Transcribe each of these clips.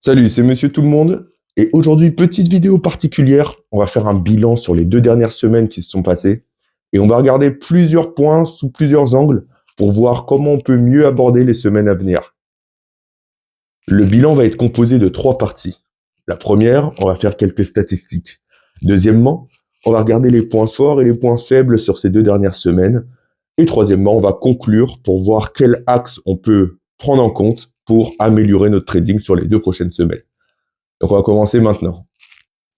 Salut, c'est Monsieur Tout le Monde. Et aujourd'hui, petite vidéo particulière. On va faire un bilan sur les 2 dernières semaines qui se sont passées. Et on va regarder plusieurs points sous plusieurs angles pour voir comment on peut mieux aborder les semaines à venir. Le bilan va être composé de 3 parties. La première, on va faire quelques statistiques. Deuxièmement, on va regarder les points forts et les points faibles sur ces 2 dernières semaines. Et troisièmement, on va conclure pour voir quel axe on peut prendre en compte pour améliorer notre trading sur les 2 prochaines semaines. Donc on va commencer maintenant.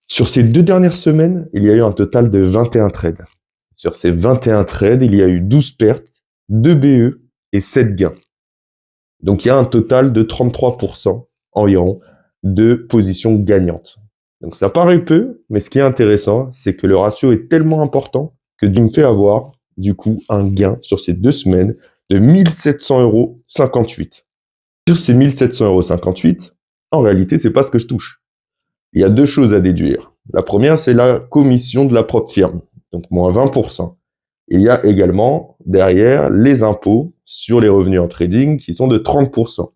Sur ces 2 dernières semaines, il y a eu un total de 21 trades. Sur ces 21 trades, il y a eu 12 pertes, 2 BE et 7 gains. Donc il y a un total de 33% environ de positions gagnantes. Donc ça paraît peu, mais ce qui est intéressant, c'est que le ratio est tellement important que tu me fais avoir, du coup, un gain sur ces 2 semaines de 1700,58 €. Sur ces 1700,58 €, en réalité, c'est pas ce que je touche. Il y a 2 choses à déduire. La première, c'est la commission de la propre firme, donc moins 20%. Il y a également derrière les impôts sur les revenus en trading qui sont de 30%.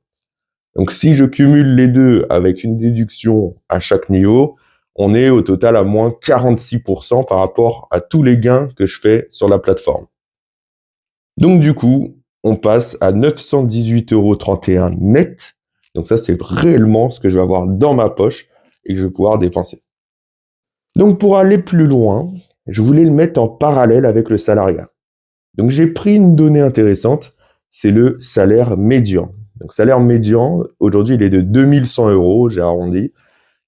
Donc si je cumule les deux avec une déduction à chaque niveau, on est au total à moins 46% par rapport à tous les gains que je fais sur la plateforme. Donc du coup, on passe à 918,31 € net. Donc ça, c'est réellement ce que je vais avoir dans ma poche et que je vais pouvoir dépenser. Donc pour aller plus loin, je voulais le mettre en parallèle avec le salariat. Donc j'ai pris une donnée intéressante, c'est le salaire médian. Donc salaire médian, aujourd'hui il est de 2100 €, j'ai arrondi.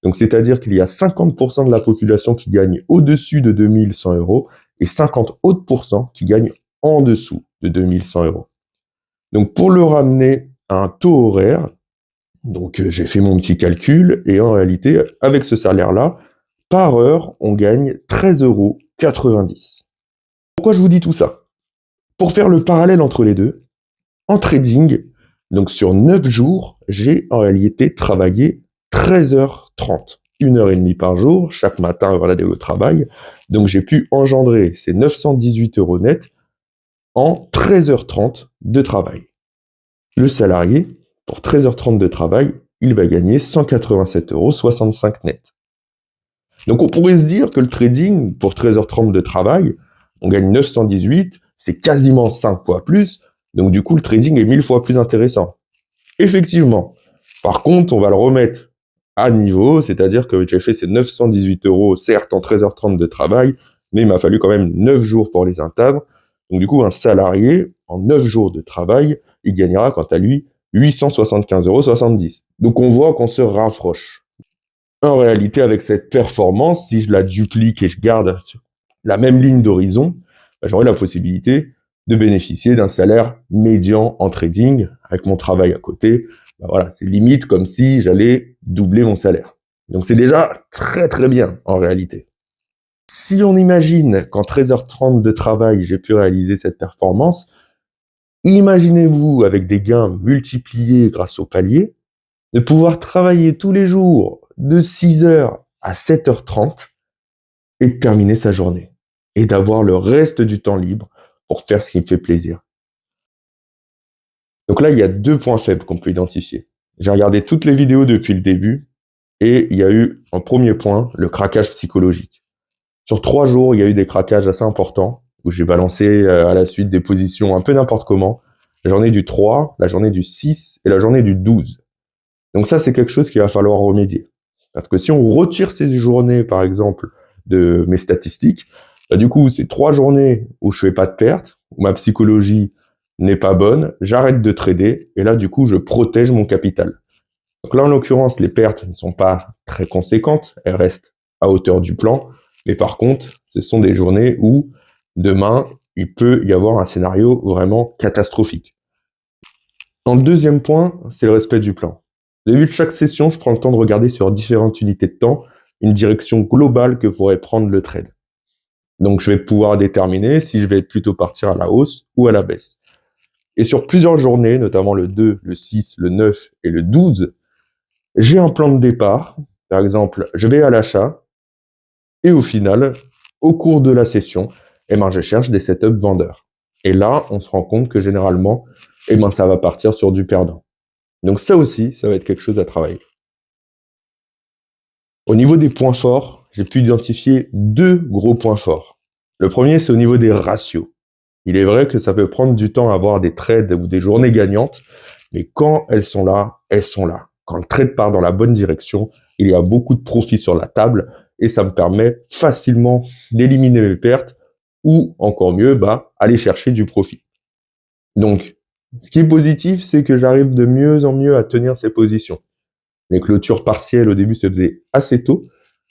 Donc c'est-à-dire qu'il y a 50% de la population qui gagne au-dessus de 2100 € et 50 autres pourcents qui gagnent en dessous de 2100 €. Donc pour le ramener à un taux horaire, donc j'ai fait mon petit calcul et en réalité avec ce salaire-là, par heure, on gagne 13,90 €. Pourquoi je vous dis tout ça? Pour faire le parallèle entre les deux, en trading, donc sur 9 jours, j'ai en réalité travaillé 13h30. 1 h 30 par jour, chaque matin avant d'aller au travail. Donc j'ai pu engendrer ces 918 € net en 13h30 de travail. Le salarié, pour 13h30 de travail, il va gagner 187,65 € net. Donc on pourrait se dire que le trading, pour 13h30 de travail, on gagne 918, c'est quasiment 5 fois plus, donc du coup le trading est 1000 fois plus intéressant. Effectivement. Par contre, on va le remettre à niveau, c'est-à-dire que j'ai fait ces 918 €, certes en 13h30 de travail, mais il m'a fallu quand même 9 jours pour les atteindre. Donc du coup, un salarié, en 9 jours de travail, il gagnera quant à lui 875,70 €. Donc on voit qu'on se rapproche. En réalité, avec cette performance, si je la duplique et je garde la même ligne d'horizon, j'aurai la possibilité de bénéficier d'un salaire médian en trading avec mon travail à côté. Voilà, c'est limite comme si j'allais doubler mon salaire. Donc c'est déjà très très bien en réalité. Si on imagine qu'en 13h30 de travail, j'ai pu réaliser cette performance, imaginez-vous avec des gains multipliés grâce au palier, de pouvoir travailler tous les jours de 6h à 7h30 et de terminer sa journée. Et d'avoir le reste du temps libre pour faire ce qui me fait plaisir. Donc là, il y a 2 points faibles qu'on peut identifier. J'ai regardé toutes les vidéos depuis le début et il y a eu, en premier point, le craquage psychologique. Sur 3 jours, il y a eu des craquages assez importants où j'ai balancé à la suite des positions un peu n'importe comment. La journée du 3, la journée du 6 et la journée du 12. Donc ça, c'est quelque chose qu'il va falloir remédier. Parce que si on retire ces journées, par exemple, de mes statistiques, bah, du coup, c'est 3 journées où je fais pas de perte, où ma psychologie n'est pas bonne, j'arrête de trader, et là, du coup, je protège mon capital. Donc là, en l'occurrence, les pertes ne sont pas très conséquentes, elles restent à hauteur du plan, mais par contre, ce sont des journées où, demain, il peut y avoir un scénario vraiment catastrophique. En deuxième point, c'est le respect du plan. Au début de chaque session, je prends le temps de regarder sur différentes unités de temps une direction globale que pourrait prendre le trade. Donc je vais pouvoir déterminer si je vais plutôt partir à la hausse ou à la baisse. Et sur plusieurs journées, notamment le 2, le 6, le 9 et le 12, j'ai un plan de départ. Par exemple, je vais à l'achat et au final, au cours de la session, je cherche des setups vendeurs. Et là, on se rend compte que généralement, ça va partir sur du perdant. Donc ça aussi, ça va être quelque chose à travailler. Au niveau des points forts, j'ai pu identifier deux gros points forts. Le premier, c'est au niveau des ratios. Il est vrai que ça peut prendre du temps à avoir des trades ou des journées gagnantes, mais quand elles sont là, elles sont là. Quand le trade part dans la bonne direction, il y a beaucoup de profits sur la table et ça me permet facilement d'éliminer mes pertes ou encore mieux, aller chercher du profit. Donc, ce qui est positif, c'est que j'arrive de mieux en mieux à tenir ces positions. Les clôtures partielles au début se faisaient assez tôt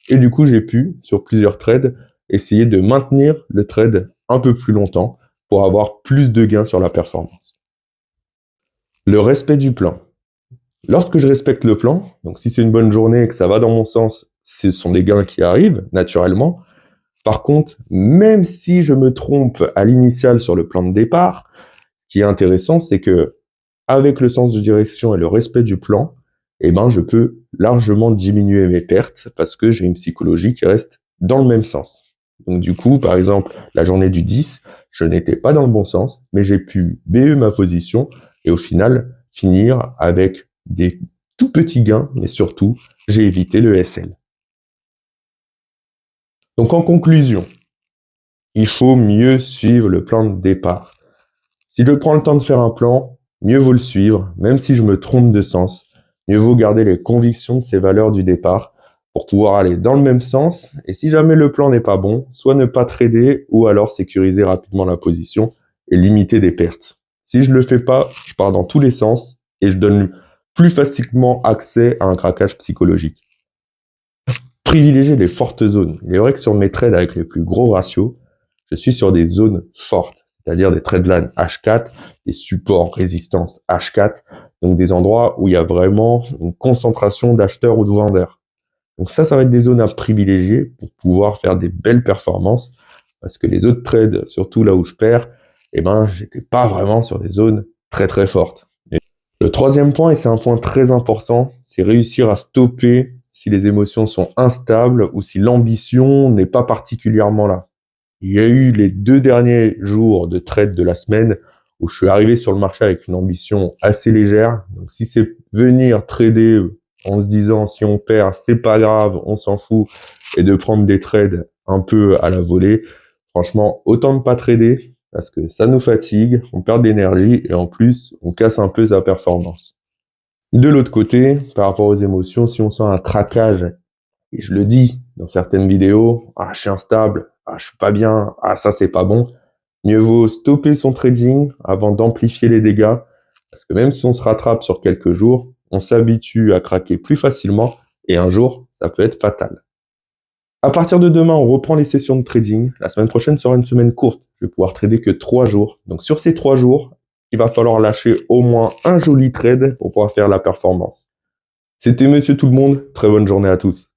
et du coup, j'ai pu, sur plusieurs trades, essayer de maintenir le trade un peu plus longtemps pour avoir plus de gains sur la performance. Le respect du plan. Lorsque je respecte le plan, donc si c'est une bonne journée et que ça va dans mon sens, ce sont des gains qui arrivent naturellement. Par contre, même si je me trompe à l'initial sur le plan de départ, ce qui est intéressant, c'est que avec le sens de direction et le respect du plan, je peux largement diminuer mes pertes parce que j'ai une psychologie qui reste dans le même sens. Donc du coup, par exemple, la journée du 10, je n'étais pas dans le bon sens, mais j'ai pu BE ma position et au final finir avec des tout petits gains, mais surtout, j'ai évité le SL. Donc en conclusion, il faut mieux suivre le plan de départ. Si je prends le temps de faire un plan, mieux vaut le suivre, même si je me trompe de sens. Mieux vaut garder les convictions de ces valeurs du départ pour pouvoir aller dans le même sens. Et si jamais le plan n'est pas bon, soit ne pas trader ou alors sécuriser rapidement la position et limiter des pertes. Si je le fais pas, je pars dans tous les sens et je donne plus facilement accès à un craquage psychologique. Privilégier les fortes zones. Il est vrai que sur mes trades avec les plus gros ratios, je suis sur des zones fortes, c'est-à-dire des trendlines H4, des supports résistance H4, donc des endroits où il y a vraiment une concentration d'acheteurs ou de vendeurs. Donc ça va être des zones à privilégier pour pouvoir faire des belles performances, parce que les autres trades, surtout là où je perds, j'étais pas vraiment sur des zones très très fortes. Et le troisième point, et c'est un point très important, c'est réussir à stopper si les émotions sont instables ou si l'ambition n'est pas particulièrement là. Il y a eu les 2 derniers jours de trade de la semaine où je suis arrivé sur le marché avec une ambition assez légère. Donc si c'est venir trader en se disant si on perd, c'est pas grave, on s'en fout, et de prendre des trades un peu à la volée, franchement, autant ne pas trader parce que ça nous fatigue, on perd de l'énergie et en plus, on casse un peu sa performance. De l'autre côté, par rapport aux émotions, si on sent un craquage, et je le dis dans certaines vidéos, je suis instable, je suis pas bien, ça c'est pas bon, mieux vaut stopper son trading avant d'amplifier les dégâts, parce que même si on se rattrape sur quelques jours, on s'habitue à craquer plus facilement, et un jour, ça peut être fatal. À partir de demain, on reprend les sessions de trading. La semaine prochaine sera une semaine courte. Je vais pouvoir trader que 3 jours. Donc sur ces 3 jours, il va falloir lâcher au moins un joli trade pour pouvoir faire la performance. C'était Monsieur Tout le Monde. Très bonne journée à tous.